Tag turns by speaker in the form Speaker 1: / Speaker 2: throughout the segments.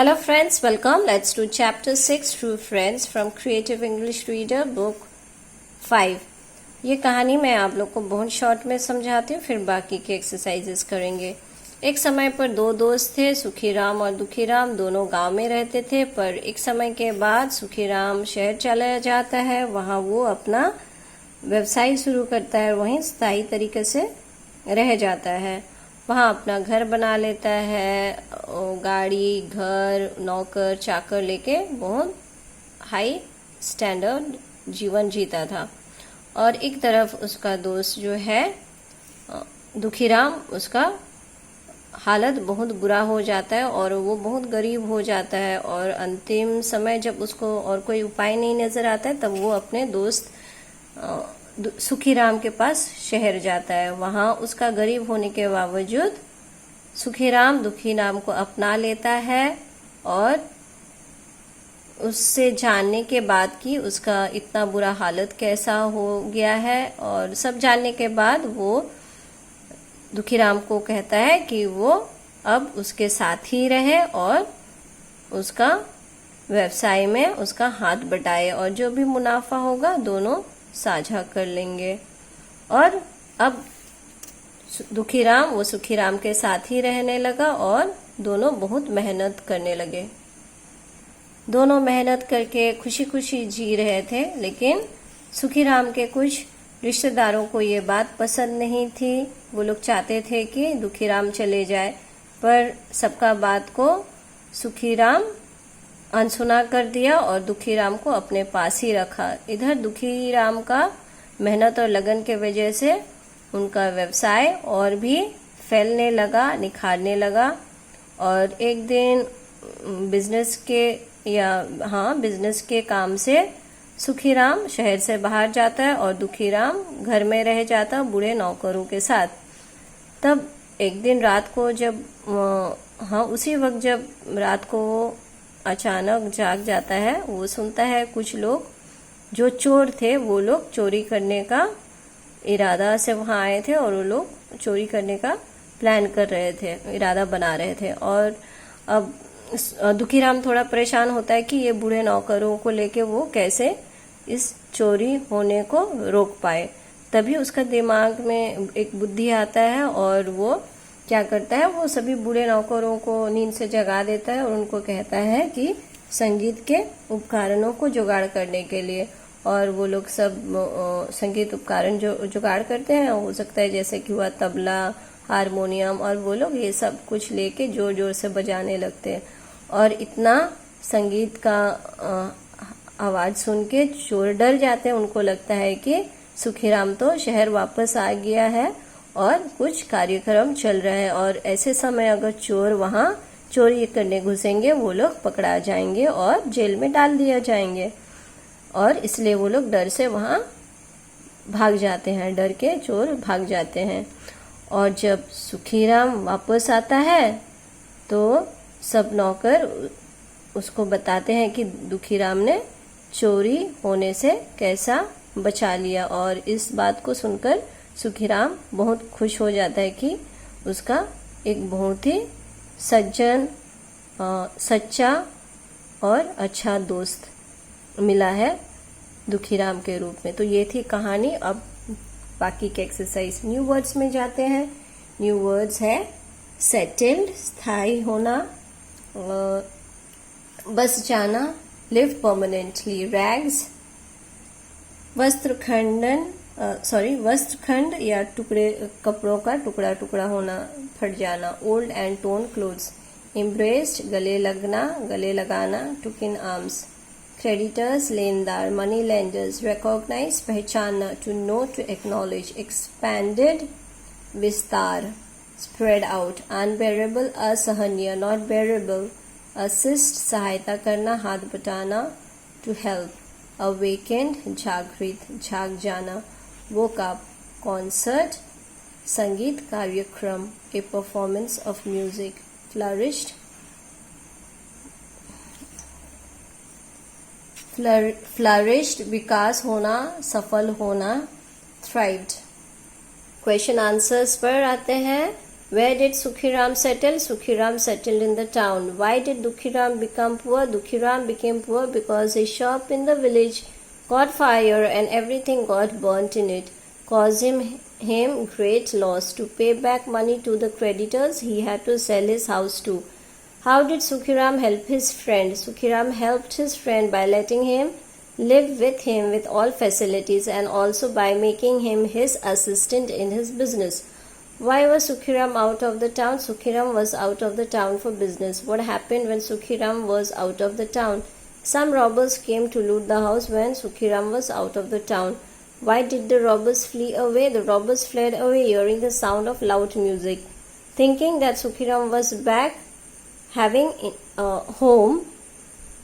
Speaker 1: Hello friends, welcome. Let's do chapter 6 True Friends from Creative English Reader book 5. ये कहानी मैं आप लोग को बहुत शॉर्ट में समझाती हूँ, फिर बाकी के एक्सरसाइजेस करेंगे। एक समय पर दो दोस्त थे, सुखीराम और दुखीराम। दोनों गांव में रहते थे, पर एक समय के बाद सुखीराम शहर चला जाता है। वहाँ वो अपना व्यवसाय शुरू करता है, वहीं स्थायी तरीके से रह जाता है। वहाँ अपना घर बना लेता है, गाड़ी, घर, नौकर चाकर लेके बहुत हाई स्टैंडर्ड जीवन जीता था। और एक तरफ उसका दोस्त जो है दुखीराम, उसका हालत बहुत बुरा हो जाता है और वो बहुत गरीब हो जाता है। और अंतिम समय जब उसको और कोई उपाय नहीं नजर आता है, तब वो अपने दोस्त सुखीराम के पास शहर जाता है। वहाँ उसका गरीब होने के बावजूद सुखीराम दुखीराम को अपना लेता है और उससे जानने के बाद कि उसका इतना बुरा हालत कैसा हो गया है, और सब जानने के बाद वो दुखीराम को कहता है कि वो अब उसके साथ ही रहे और उसका व्यवसाय में उसका हाथ बटाए और जो भी मुनाफा होगा दोनों साझा कर लेंगे। और अब दुखीराम वो सुखीराम के साथ ही रहने लगा और दोनों बहुत मेहनत करने लगे। दोनों मेहनत करके खुशी खुशी जी रहे थे, लेकिन सुखीराम के कुछ रिश्तेदारों को ये बात पसंद नहीं थी। वो लोग चाहते थे कि दुखीराम चले जाए, पर सबका बात को सुखीराम अनसुना कर दिया और दुखीराम को अपने पास ही रखा। इधर दुखीराम का मेहनत और लगन के वजह से उनका व्यवसाय और भी फैलने लगा, निखारने लगा। और एक दिन बिजनेस के काम से सुखीराम शहर से बाहर जाता है और दुखीराम घर में रह जाता बूढ़े नौकरों के साथ। तब एक दिन रात को उसी वक्त जब रात को वो अचानक जाग जाता है, वो सुनता है कुछ लोग जो चोर थे वो लोग चोरी करने का इरादा से वहां आए थे और वो लोग चोरी करने का प्लान कर रहे थे, इरादा बना रहे थे। और अब दुखीराम थोड़ा परेशान होता है कि ये बूढ़े नौकरों को लेके वो कैसे इस चोरी होने को रोक पाए। तभी उसका दिमाग में एक बुद्धि आता है और वो क्या करता है, वो सभी बूढ़े नौकरों को नींद से जगा देता है और उनको कहता है कि संगीत के उपकरणों को जुगाड़ करने के लिए। और वो लोग सब संगीत उपकरण जो जुगाड़ करते हैं, हो सकता है जैसे कि हुआ तबला, हारमोनियम, और वो लोग ये सब कुछ लेके जोर जोर से बजाने लगते हैं। और इतना संगीत का आवाज सुन के चोर डर जाते हैं। उनको लगता है कि सुखीराम तो शहर वापस आ गया है और कुछ कार्यक्रम चल रहा है, और ऐसे समय अगर चोर वहां चोरी करने घुसेंगे वो लोग पकड़ा जाएंगे और जेल में डाल दिया जाएंगे। और इसलिए वो लोग डर से वहां भाग जाते हैं, डर के चोर भाग जाते हैं। और जब सुखीराम वापस आता है तो सब नौकर उसको बताते हैं कि दुखीराम ने चोरी होने से कैसा बचा लिया। और इस बात को सुनकर सुखीराम बहुत खुश हो जाता है कि उसका एक बहुत ही सज्जन, सच्चा और अच्छा दोस्त मिला है दुखीराम के रूप में। तो ये थी कहानी। अब बाकी के एक्सरसाइज न्यू वर्ड्स में जाते हैं। न्यू वर्ड्स है सेटल्ड, स्थायी होना, बस जाना, लिव परमानेंटली, रैग्स, वस्त्रखंड या कपड़ों का टुकड़ा टुकड़ा होना, फट जाना, old and torn clothes, embraced, गले लगना, गले लगाना, टुक इन आर्म्स, क्रेडिटर्स, लेनदार, मनी लेंडर्स, रिकॉग्नाइज, पहचानना, to know, to acknowledge, expanded, विस्तार, स्प्रेड आउट, अनबेरेबल, असहनीय, नॉट बेरेबल, असिस्ट, सहायता करना, हाथ बटाना, टू हेल्प, अवेकेंड, जागृत, जाग जाना, वोक अप, कॉन्सर्ट, संगीत कार्यक्रम, a performance of music, flourished, विकास होना, सफल होना, थ्राइव्ड। क्वेश्चन आंसर्स पर आते हैं। Where did Sukhiram settle? Sukhiram settled in the town. Why did Dukhiram become poor? Dukhiram became poor because his shop in the village caught fire and everything got burnt in it, causing him great loss. To pay back money to the creditors, he had to sell his house too. How did Sukhiram help his friend? Sukhiram helped his friend by letting him live with him with all facilities and also by making him his assistant in his business. Why was Sukhiram out of the town? Sukhiram was out of the town for business. What happened when Sukhiram was out of the town? Some robbers came to loot the house when Sukhiram was out of the town. Why did the robbers flee away? The robbers fled away hearing the sound of loud music. Thinking that Sukhiram was back, having a home,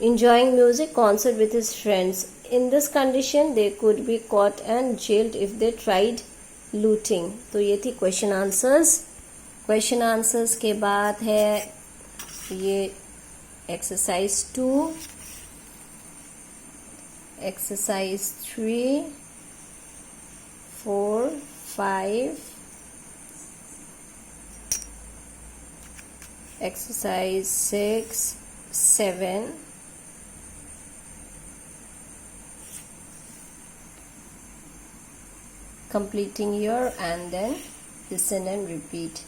Speaker 1: enjoying music concert with his friends. In this condition, they could be caught and jailed if they tried looting. तो ये थी question answers. Question answers के बाद है ये exercise 2, exercise 3, 4, 5, exercise 6, 7, completing here and then listen and repeat.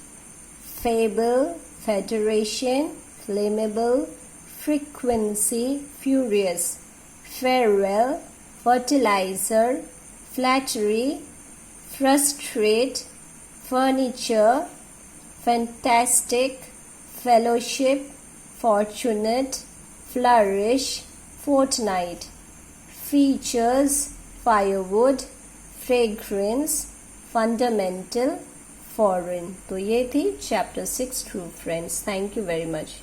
Speaker 1: Fable, federation, flammable, frequency, furious, farewell, fertilizer, flattery, frustrate, furniture, fantastic, fellowship, fortunate, flourish, fortnight. Features, firewood, fragrance, fundamental, foreign. तो ये थी chapter 6 true friends. Thank you very much.